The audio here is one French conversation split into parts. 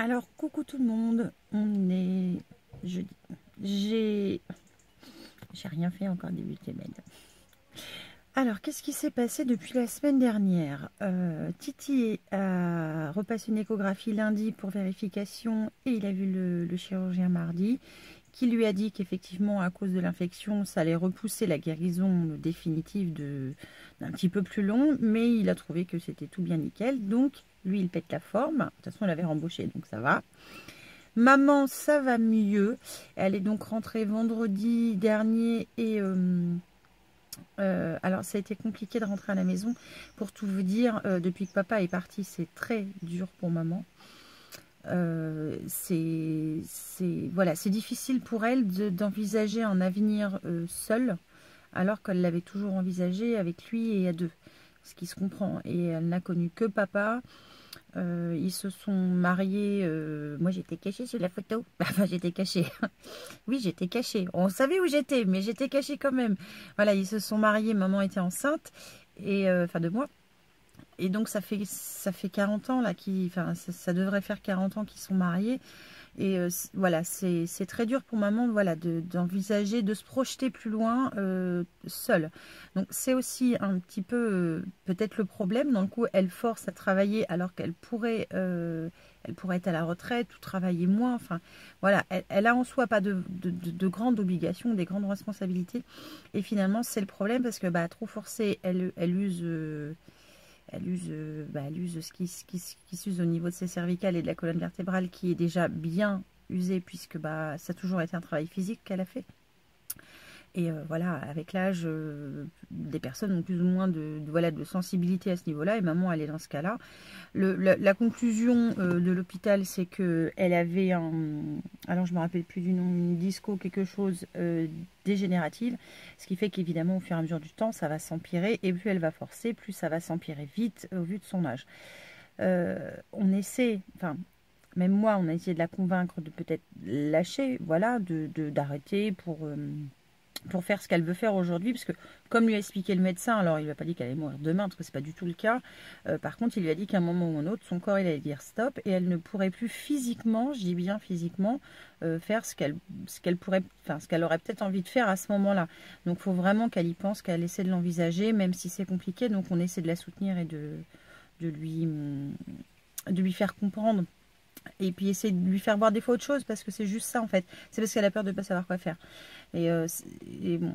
Alors, coucou tout le monde, on est jeudi. J'ai rien fait encore début de semaine. Alors, qu'est-ce qui s'est passé depuis la semaine dernière? Titi a repassé une échographie lundi pour vérification et il a vu le chirurgien mardi qui lui a dit qu'effectivement, à cause de l'infection, ça allait repousser la guérison définitive d'un petit peu plus long, mais il a trouvé que c'était tout bien nickel. Donc, lui, il pète la forme. De toute façon, elle avait rembauché, donc ça va. Maman, ça va mieux. Elle est donc rentrée vendredi dernier et alors ça a été compliqué de rentrer à la maison. Pour tout vous dire, depuis que papa est parti, c'est très dur pour maman. Voilà, c'est difficile pour elle d'envisager un avenir seule, alors qu'elle l'avait toujours envisagé avec lui et à deux, ce qui se comprend. Et elle n'a connu que papa. Ils se sont mariés. Moi, j'étais cachée sur la photo. Enfin, j'étais cachée. Oui, j'étais cachée. On savait où j'étais, mais j'étais cachée quand même. Voilà, ils se sont mariés. Maman était enceinte, et enfin de moi. Et donc, ça fait 40 ans, là, enfin, ça devrait faire 40 ans qu'ils sont mariés. Et voilà, c'est très dur pour maman, voilà, d'envisager, de se projeter plus loin seule. Donc c'est aussi un petit peu peut-être le problème. Dans le coup, elle force à travailler alors qu'elle pourrait être à la retraite ou travailler moins. Enfin, voilà, elle a en soi pas de grandes obligations, des grandes responsabilités. Et finalement, c'est le problème parce que trop forcée, elle use. Elle use ce qui s'use au niveau de ses cervicales et de la colonne vertébrale qui est déjà bien usée puisque ça a toujours été un travail physique qu'elle a fait. Et voilà, avec l'âge, des personnes ont plus ou moins de sensibilité à ce niveau-là. Et maman, elle est dans ce cas-là. La conclusion de l'hôpital, c'est qu'elle avait alors je ne me rappelle plus du nom, une disco quelque chose dégénérative. Ce qui fait qu'évidemment, au fur et à mesure du temps, ça va s'empirer. Et plus elle va forcer, plus ça va s'empirer vite au vu de son âge. On essaie, enfin, même moi, on a essayé de la convaincre de peut-être lâcher, voilà, d'arrêter pour faire ce qu'elle veut faire aujourd'hui, parce que comme lui a expliqué le médecin, alors il ne lui a pas dit qu'elle allait mourir demain, parce que c'est pas du tout le cas. Par contre, il lui a dit qu'à un moment ou un autre, son corps il allait dire stop, et elle ne pourrait plus physiquement, je dis bien physiquement, faire ce qu'elle pourrait, enfin ce qu'elle aurait peut-être envie de faire à ce moment-là. Donc, il faut vraiment qu'elle y pense, qu'elle essaie de l'envisager, même si c'est compliqué. Donc, on essaie de la soutenir et de lui faire comprendre. Et puis essayer de lui faire voir des fois autre chose, parce que c'est juste ça en fait. C'est parce qu'elle a peur de ne pas savoir quoi faire. Et bon,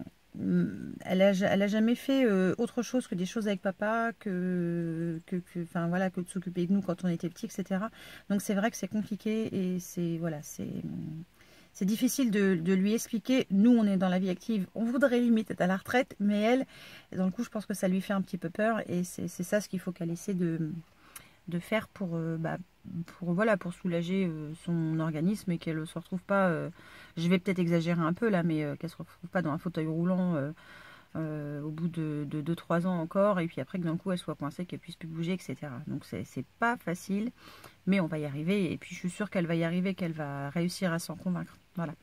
elle a jamais fait autre chose que des choses avec papa, enfin voilà, que de s'occuper de nous quand on était petits, etc. Donc c'est vrai que c'est compliqué et c'est difficile de lui expliquer. Nous, on est dans la vie active, on voudrait limite être à la retraite, mais elle, dans le coup, je pense que ça lui fait un petit peu peur et c'est ça ce qu'il faut qu'elle essaie de faire pour soulager son organisme et qu'elle ne se retrouve pas, je vais peut-être exagérer un peu là, mais qu'elle ne se retrouve pas dans un fauteuil roulant au bout de 2-3 ans encore, et puis après que d'un coup elle soit coincée, qu'elle puisse plus bouger, etc. Donc c'est pas facile, mais on va y arriver, et puis je suis sûre qu'elle va y arriver, qu'elle va réussir à s'en convaincre. Voilà.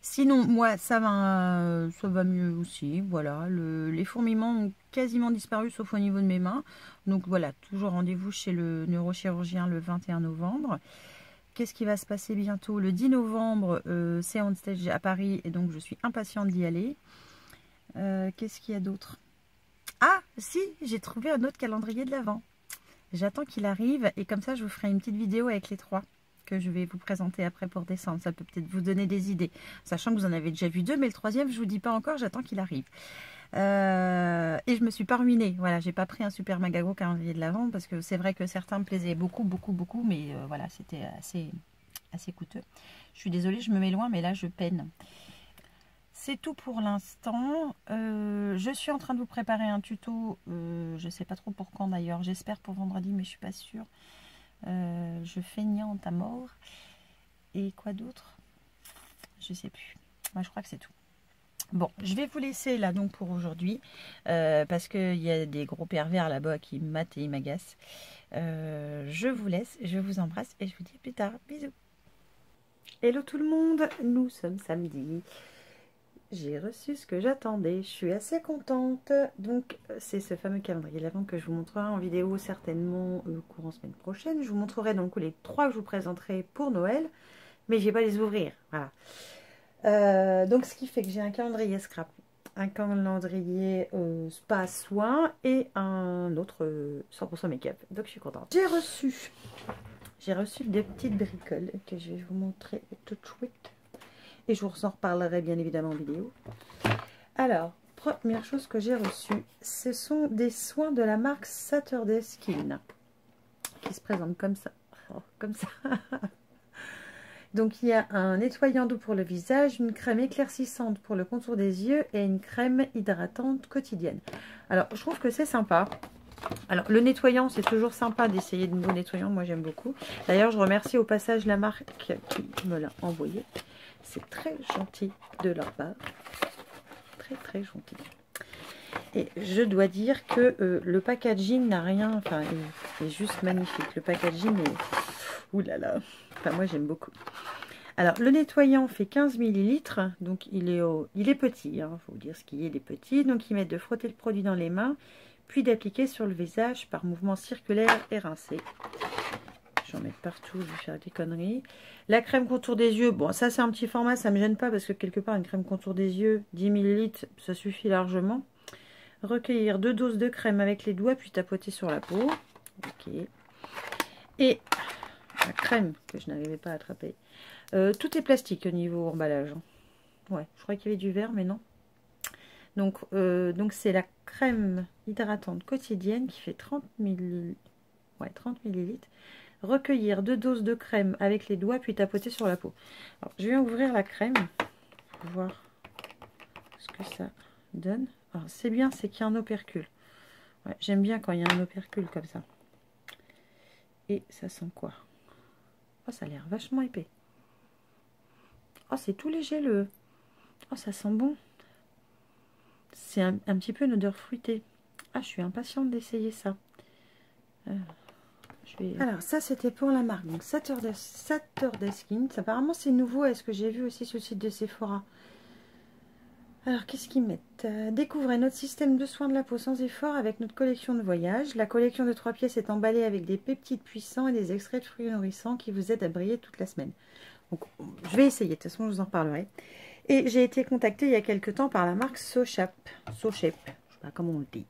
Sinon, moi, ça va mieux aussi. Voilà, les fourmillements ont quasiment disparu, sauf au niveau de mes mains. Donc voilà, toujours rendez-vous chez le neurochirurgien le 21 novembre. Qu'est-ce qui va se passer bientôt? Le 10 novembre, c'est on stage à Paris, et donc je suis impatiente d'y aller. Qu'est-ce qu'il y a d'autre? Ah, si, j'ai trouvé un autre calendrier de l'Avent. J'attends qu'il arrive, et comme ça, je vous ferai une petite vidéo avec les 3 que je vais vous présenter après pour décembre. Ça peut peut-être vous donner des idées. Sachant que vous en avez déjà vu 2, mais le 3e, je vous dis pas encore, j'attends qu'il arrive. Et je me suis pas ruinée. Voilà, j'ai pas pris un super méga gros calendrier de l'Avent, parce que c'est vrai que certains me plaisaient beaucoup, beaucoup, beaucoup, mais voilà, c'était assez coûteux. Je suis désolée, je me mets loin, mais là, je peine. C'est tout pour l'instant. Je suis en train de vous préparer un tuto. Je sais pas trop pour quand d'ailleurs. J'espère pour vendredi, mais je suis pas sûre. Je feignante à mort. Et quoi d'autre? Je sais plus. Moi, je crois que c'est tout. Bon, je vais vous laisser là donc pour aujourd'hui. Parce qu'il y a des gros pervers là-bas qui matent et m'agacent. Je vous laisse, je vous embrasse et je vous dis à plus tard. Bisous. Hello tout le monde, nous sommes samedi. j'ai reçu ce que j'attendais. Je suis assez contente. Donc, c'est ce fameux calendrier de l'Avent que je vous montrerai en vidéo certainement courant semaine prochaine. Je vous montrerai donc les 3 que je vous présenterai pour Noël. Mais je vais pas les ouvrir. Voilà. Donc, ce qui fait que j'ai un calendrier scrap, un calendrier spa soin et un autre 100% make-up. Donc, je suis contente. J'ai reçu des petites bricoles que je vais vous montrer tout de suite. Et je vous en reparlerai bien évidemment en vidéo. Alors, première chose que j'ai reçue, ce sont des soins de la marque Saturday Skin. Qui se présentent comme ça. Oh, comme ça. Donc, il y a un nettoyant doux pour le visage, une crème éclaircissante pour le contour des yeux et une crème hydratante quotidienne. Alors, je trouve que c'est sympa. Alors, le nettoyant, c'est toujours sympa d'essayer de nouveaux nettoyants. Moi, j'aime beaucoup. D'ailleurs, je remercie au passage la marque qui me l'a envoyé. C'est très gentil de leur part. Très, très gentil. Et je dois dire que le packaging n'a rien... Enfin, il est juste magnifique. Le packaging est... Ouh là là. Enfin, moi, j'aime beaucoup. Alors, le nettoyant fait 15 ml. Donc, il est petit. Hein, faut vous dire ce qu'il est, il est petit. Donc, ils mettent de frotter le produit dans les mains, puis d'appliquer sur le visage par mouvement circulaire et rincé. J'en mets partout, je vais faire des conneries. La crème contour des yeux, bon, ça c'est un petit format, ça ne me gêne pas parce que quelque part, une crème contour des yeux, 10 ml, ça suffit largement. Recueillir 2 doses de crème avec les doigts, puis tapoter sur la peau. Ok. Et la crème que je n'arrivais pas à attraper. Tout est plastique au niveau emballage. Ouais, je crois qu'il y avait du verre, mais non. Donc c'est la crème hydratante quotidienne qui fait 30 ml. Ouais, 30 ml. Recueillir 2 doses de crème avec les doigts, puis tapoter sur la peau. Alors, je vais ouvrir la crème pour voir ce que ça donne. Alors, c'est bien, c'est qu'il y a un opercule. Ouais, j'aime bien quand il y a un opercule comme ça. Et ça sent quoi? Oh, ça a l'air vachement épais. Oh, c'est tout léger le... Oh, ça sent bon. C'est un petit peu une odeur fruitée. Ah, je suis impatiente d'essayer ça. Alors, ça, c'était pour la marque. Donc, Saturday Skin. Apparemment, c'est nouveau. Est-ce que j'ai vu aussi sur le site de Sephora? Alors, qu'est-ce qu'ils mettent? Découvrez notre système de soins de la peau sans effort avec notre collection de voyage. La collection de 3 pièces est emballée avec des peptides puissants et des extraits de fruits nourrissants qui vous aident à briller toute la semaine. Donc, je vais essayer. De toute façon, je vous en parlerai. Et j'ai été contactée il y a quelques temps par la marque SoShape. Je ne sais pas comment on le dit.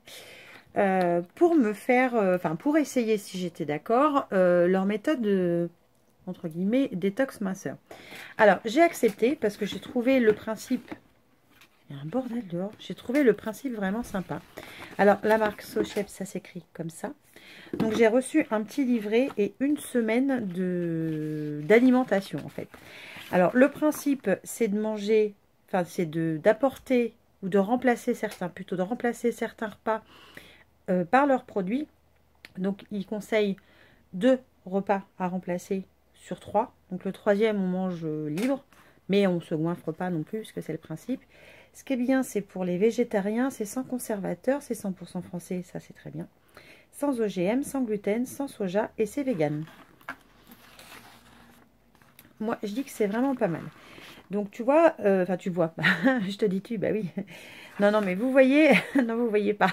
Pour me faire, pour essayer si j'étais d'accord, leur méthode de, entre guillemets, détox minceur. Alors, j'ai accepté parce que j'ai trouvé le principe, il y a un bordel dehors, j'ai trouvé le principe vraiment sympa. Alors, la marque SoShape, ça s'écrit comme ça. Donc, j'ai reçu un petit livret et une semaine d'alimentation, en fait. Alors, le principe, c'est de manger, c'est d'apporter ou de remplacer certains repas par leurs produits. Donc, ils conseillent 2 repas à remplacer sur 3. Donc, le 3e, on mange libre, mais on ne se goinfre pas non plus, puisque c'est le principe. Ce qui est bien, c'est pour les végétariens, c'est sans conservateur, c'est 100% français, ça c'est très bien. Sans OGM, sans gluten, sans soja, et c'est vegan. Moi, je dis que c'est vraiment pas mal. Donc, tu vois, tu vois, je te dis tu, bah oui. Non, non, mais vous voyez, non, vous voyez pas.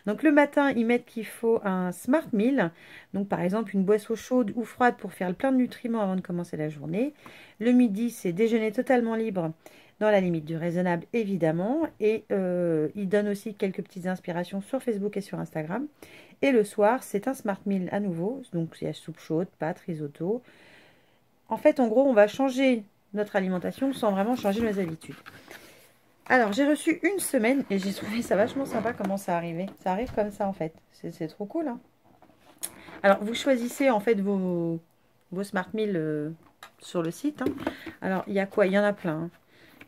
Donc, le matin, ils mettent qu'il faut un Smart Meal. Donc, par exemple, une boisson chaude ou froide pour faire le plein de nutriments avant de commencer la journée. Le midi, c'est déjeuner totalement libre dans la limite du raisonnable, évidemment. Et ils donnent aussi quelques petites inspirations sur Facebook et sur Instagram. Et le soir, c'est un Smart Meal à nouveau. Donc, il y a soupe chaude, pâtes, risotto. En fait, en gros, on va changer notre alimentation sans vraiment changer nos habitudes. Alors, j'ai reçu une semaine et j'ai trouvé ça vachement sympa comment ça arrivait. Ça arrive comme ça, en fait. C'est trop cool, hein. Alors, vous choisissez, en fait, vos Smart Meal sur le site. Hein. Alors, il y a quoi? Il y en a plein. Hein.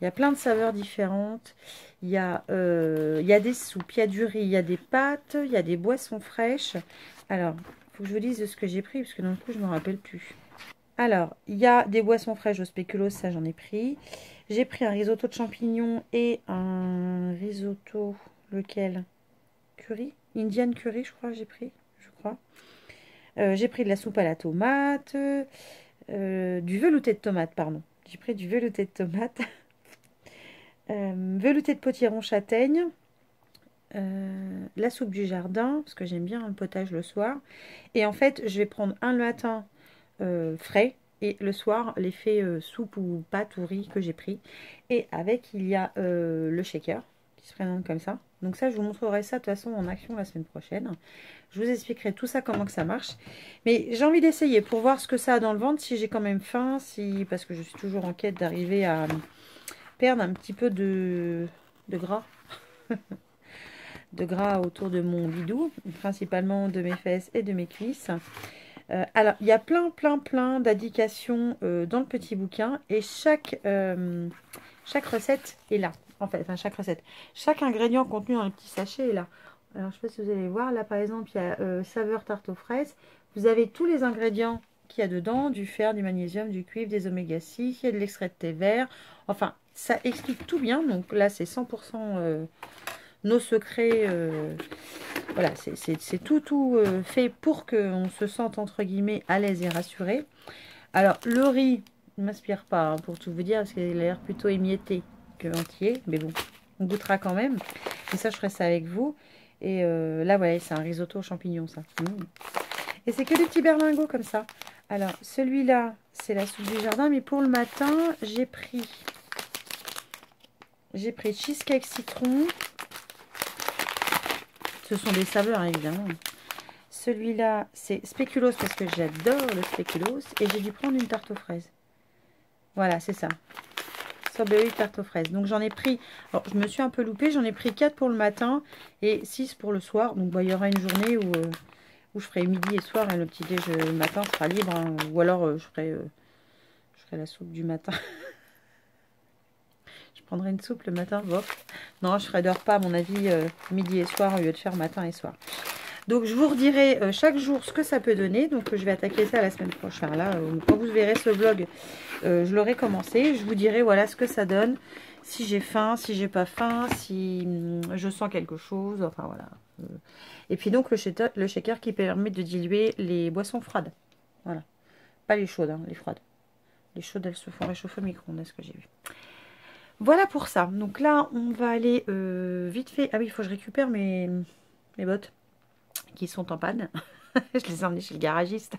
Il y a plein de saveurs différentes. Il y a des soupes, il y a du riz, il y a des pâtes, il y a des boissons fraîches. Alors, il faut que je vous dise de ce que j'ai pris, parce que d'un coup, je ne me rappelle plus. Alors, il y a des boissons fraîches au spéculoos, ça j'en ai pris. J'ai pris un risotto de champignons et un risotto, lequel? Curry? Indian curry, je crois, j'ai pris, je crois. J'ai pris de la soupe à la tomate, du velouté de tomate, pardon. J'ai pris du velouté de tomate. Velouté de potiron châtaigne. La soupe du jardin, parce que j'aime bien le potage le soir. Et en fait, je vais prendre un le matin frais et le soir l'effet soupe ou pâte ou riz que j'ai pris. Et avec, il y a le shaker qui se présente comme ça. Donc ça, je vous montrerai ça de toute façon en action la semaine prochaine. Je vous expliquerai tout ça, comment que ça marche. Mais j'ai envie d'essayer pour voir ce que ça a dans le ventre, si j'ai quand même faim, parce que je suis toujours en quête d'arriver à perdre un petit peu de gras. De gras autour de mon bidou, principalement de mes fesses et de mes cuisses. Alors, il y a plein d'indications dans le petit bouquin et chaque recette est là. En fait, enfin, chaque recette. Chaque ingrédient contenu dans le petit sachet est là. Alors, je ne sais pas si vous allez voir. Là, par exemple, il y a saveur tarte aux fraises. Vous avez tous les ingrédients qu'il y a dedans. Du fer, du magnésium, du cuivre, des oméga 6. Il y a de l'extrait de thé vert. Enfin, ça explique tout bien. Donc là, c'est 100% nos secrets. Voilà, c'est tout fait pour qu'on se sente, entre guillemets, à l'aise et rassuré. Alors, le riz ne m'inspire pas, hein, pour tout vous dire, parce qu'il a l'air plutôt émietté que entier. Mais bon, on goûtera quand même. Et ça, je ferai ça avec vous. Et là, ouais, c'est un risotto aux champignons, ça. Et c'est que des petits berlingots comme ça. Alors, celui-là, c'est la soupe du jardin. Mais pour le matin, j'ai pris cheesecake citron. Ce sont des saveurs, hein, évidemment. Celui-là, c'est spéculoos parce que j'adore le spéculoos. Et j'ai dû prendre une tarte aux fraises. Voilà, c'est ça. Strawberry tarte aux fraises. Donc j'en ai pris, alors je me suis un peu loupée, j'en ai pris 4 pour le matin et 6 pour le soir. Donc bah, il y aura une journée où je ferai midi et soir et le petit déj le matin sera libre. Hein. Ou alors je ferai la soupe du matin. Je prendrai une soupe le matin. Bof. Non, je ferai de repas à mon avis midi et soir au lieu de faire matin et soir. Donc je vous redirai chaque jour ce que ça peut donner. Donc je vais attaquer ça la semaine prochaine. Là, quand vous verrez ce vlog, je l'aurai commencé. Je vous dirai voilà ce que ça donne. Si j'ai faim, si j'ai pas faim, si je sens quelque chose. Enfin voilà. Et puis donc le shaker qui permet de diluer les boissons froides. Voilà. Pas les chaudes, hein, les froides. Les chaudes, elles se font réchauffer au micro-ondes, ce que j'ai vu. Voilà pour ça. Donc là, on va aller vite fait. Ah oui, il faut que je récupère mes bottes qui sont en panne. Je les ai emmenées chez le garagiste.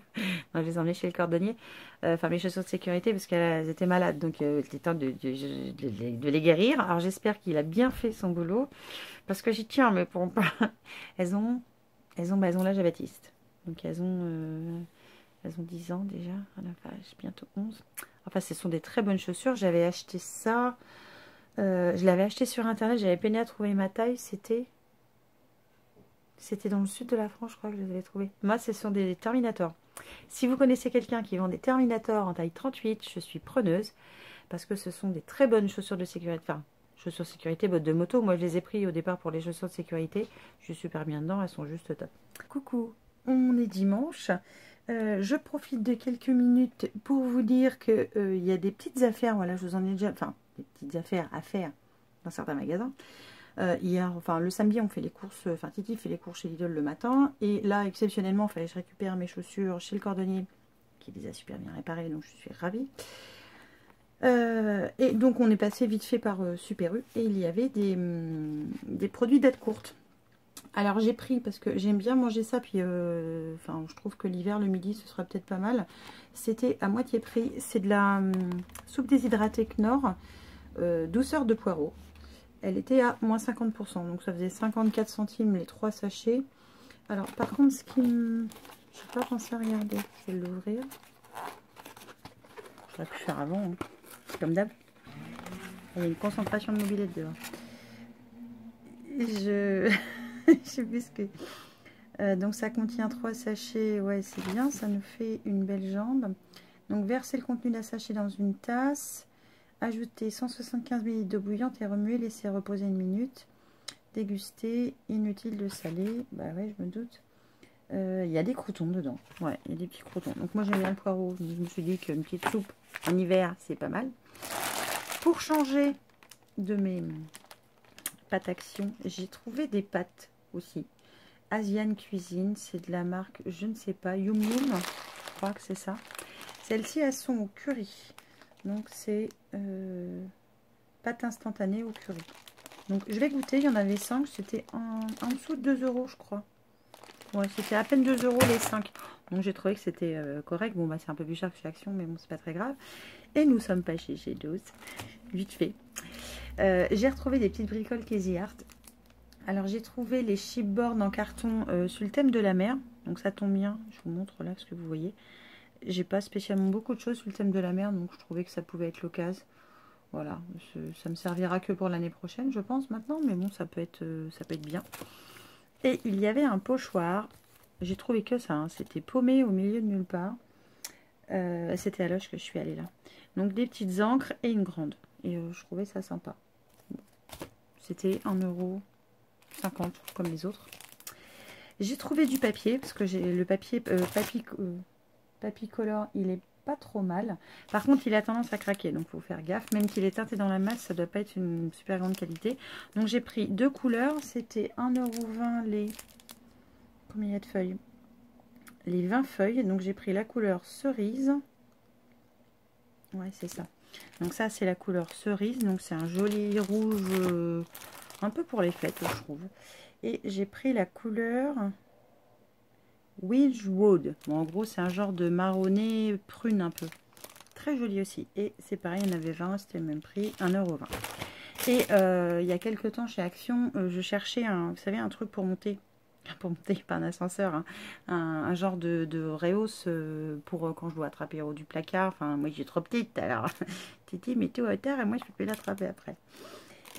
Non, je les ai emmenées chez le cordonnier. Enfin, mes chaussures de sécurité parce qu'elles étaient malades. Donc, il était temps de les guérir. Alors, j'espère qu'il a bien fait son boulot. Parce que j'y tiens, mais pour pas. Elles ont l'âge à Baptiste. Donc, elles ont 10 ans déjà. À la vache, bientôt 11. Enfin, ce sont des très bonnes chaussures. J'avais acheté ça. Je l'avais acheté sur Internet. J'avais peiné à trouver ma taille. C'était dans le sud de la France, je crois que je les avais trouvés. Moi, ce sont des Terminator. Si vous connaissez quelqu'un qui vend des Terminator en taille 38, je suis preneuse. Parce que ce sont des très bonnes chaussures de sécurité. Enfin, chaussures de sécurité, bottes de moto. Moi, je les ai pris au départ pour les chaussures de sécurité. Je suis super bien dedans, elles sont juste top. Coucou, on est dimanche. Je profite de quelques minutes pour vous dire qu'il y a des petites affaires. Voilà, je vous en ai déjà... Enfin, des petites affaires à faire dans certains magasins. Hier, enfin le samedi, on fait les courses, enfin Titi fait les courses chez Lidl le matin. Et là, exceptionnellement, il fallait que je récupère mes chaussures chez le cordonnier, qui les a super bien réparées, donc je suis ravie. Et donc, on est passé vite fait par Super U, et il y avait des produits date courte. Alors, j'ai pris, parce que j'aime bien manger ça, puis enfin, je trouve que l'hiver, le midi, ce sera peut-être pas mal. C'était à moitié prix. C'est de la soupe déshydratée Knorr, douceur de poireau. Elle était à moins 50%, donc ça faisait 54 centimes les 3 sachets. Alors par contre, ce qui me... Je n'ai pas pensé à regarder, je vais l'ouvrir. J'aurais pu faire avant, hein. Comme d'hab. Il y a une concentration de mobilette dehors. Je sais plus ce que... donc ça contient 3 sachets, ouais c'est bien, ça nous fait une belle jambe. Donc verser le contenu d'un sachet dans une tasse. Ajouter 175 ml d'eau bouillante et remuer, laisser reposer 1 minute. Déguster, inutile de saler. Bah ouais, je me doute. Il y a des croutons dedans. Ouais, il y a des petits croutons. Donc moi j'aime bien le poireau. Donc, je me suis dit qu'une petite soupe en hiver, c'est pas mal. Pour changer de mes pâtes Action, j'ai trouvé des pâtes aussi. Asian Cuisine, c'est de la marque, je ne sais pas, Yum Yum. Je crois que c'est ça. Celles-ci, elles sont au curry. Donc c'est pâte instantanée au curry. Donc je vais goûter, il y en avait 5, c'était en dessous de 2 euros je crois. Ouais, c'était à peine 2 euros les 5. Donc j'ai trouvé que c'était correct. Bon bah c'est un peu plus cher que chez Action, mais bon c'est pas très grave. Et nous sommes pas chez Dose, vite fait. J'ai retrouvé des petites bricoles Casey Art. Alors j'ai trouvé les chipboards en carton sur le thème de la mer. Donc ça tombe bien, je vous montre là ce que vous voyez. J'ai pas spécialement beaucoup de choses sur le thème de la mer, donc je trouvais que ça pouvait être l'occasion. Voilà, ça me servira que pour l'année prochaine, je pense, maintenant. Mais bon, ça peut être bien. Et il y avait un pochoir. J'ai trouvé que ça, hein, c'était paumé au milieu de nulle part. C'était à Loche que je suis allée là. Donc des petites encres et une grande. Et je trouvais ça sympa. Bon. C'était 1,50 € comme les autres. J'ai trouvé du papier, parce que j'ai le papier Papicolor, il est pas trop mal. Par contre, il a tendance à craquer, donc il faut faire gaffe. Même qu'il est teinté dans la masse, ça doit pas être une super grande qualité. Donc j'ai pris 2 couleurs. C'était 1,20 € les... Combien il y a de feuilles? Les 20 feuilles. Donc j'ai pris la couleur cerise. Ouais, c'est ça. Donc ça, c'est la couleur cerise. Donc c'est un joli rouge, un peu pour les fêtes, je trouve. Et j'ai pris la couleur Wedgwood. Bon, en gros, c'est un genre de marronné prune un peu. Très joli aussi. Et c'est pareil, il y en avait 20, c'était le même prix, 1,20 €. Et il y a quelques temps chez Action, je cherchais vous savez, un truc pour monter pas un ascenseur, hein, un genre de rehausse pour quand je dois attraper au haut du placard. Enfin, moi, j'ai trop petite, alors Titi, mets-toi à terre et moi, je peux l'attraper après.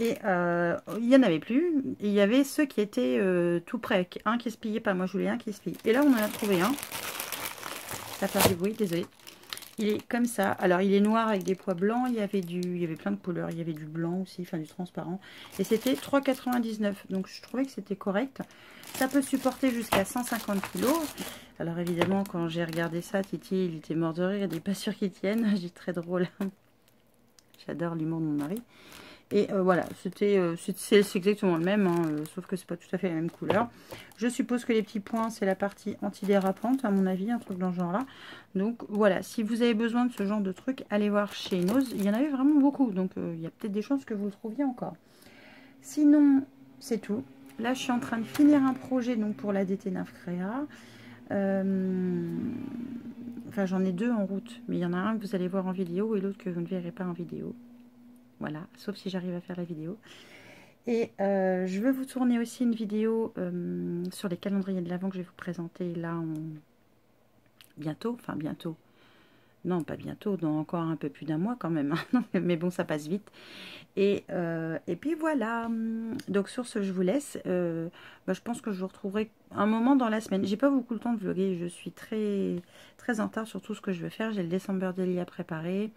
Et il n'y en avait plus. Et il y avait ceux qui étaient tout près. Un qui se pliait pas. Moi, je voulais un qui se plie. Et là, on en a trouvé un. Ça fait du bruit, désolé. Il est comme ça. Alors, il est noir avec des pois blancs. Il y avait plein de couleurs. Il y avait du blanc aussi, enfin du transparent. Et c'était 3,99 €. Donc, je trouvais que c'était correct. Ça peut supporter jusqu'à 150 kg. Alors, évidemment, quand j'ai regardé ça, Titi, il était mort de rire. Il n'est pas sûr qu'il tienne. J'ai très drôle. J'adore l'humour de mon mari. Et voilà, c'est exactement le même, hein, sauf que c'est pas tout à fait la même couleur. Je suppose que les petits points, c'est la partie antidérapante, à mon avis, un truc dans ce genre-là. Donc voilà, si vous avez besoin de ce genre de truc, allez voir chez Nose. Il y en avait vraiment beaucoup, donc il y a peut-être des chances que vous le trouviez encore. Sinon, c'est tout. Là, je suis en train de finir un projet donc pour la DT Nafcrea. Enfin, j'en ai 2 en route, mais il y en a un que vous allez voir en vidéo et l'autre que vous ne verrez pas en vidéo. Voilà, sauf si j'arrive à faire la vidéo. Et je veux vous tourner aussi une vidéo sur les calendriers de l'Avent que je vais vous présenter là bientôt. Enfin, bientôt. Non, pas bientôt, dans encore un peu plus d'un mois quand même. Hein. Mais bon, ça passe vite. Et puis voilà. Donc sur ce, je vous laisse. Je pense que je vous retrouverai un moment dans la semaine. J'ai pas beaucoup le temps de vlogger. Je suis très, très en retard sur tout ce que je veux faire. J'ai le December Daily à préparer.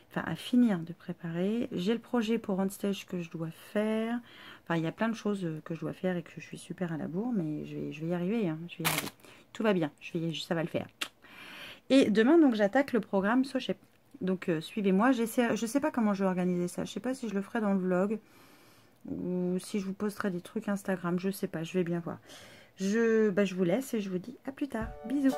Enfin, à finir de préparer. J'ai le projet pour OnStage que je dois faire. Enfin, il y a plein de choses que je dois faire et que je suis super à la bourre, mais je vais y arriver. Hein, je vais y arriver. Tout va bien, ça va le faire. Et demain, donc, j'attaque le programme SoChep. Donc, suivez-moi. Je sais pas comment je vais organiser ça. Je sais pas si je le ferai dans le vlog ou si je vous posterai des trucs Instagram. Je sais pas, je vais bien voir. Je vous laisse et je vous dis à plus tard. Bisous.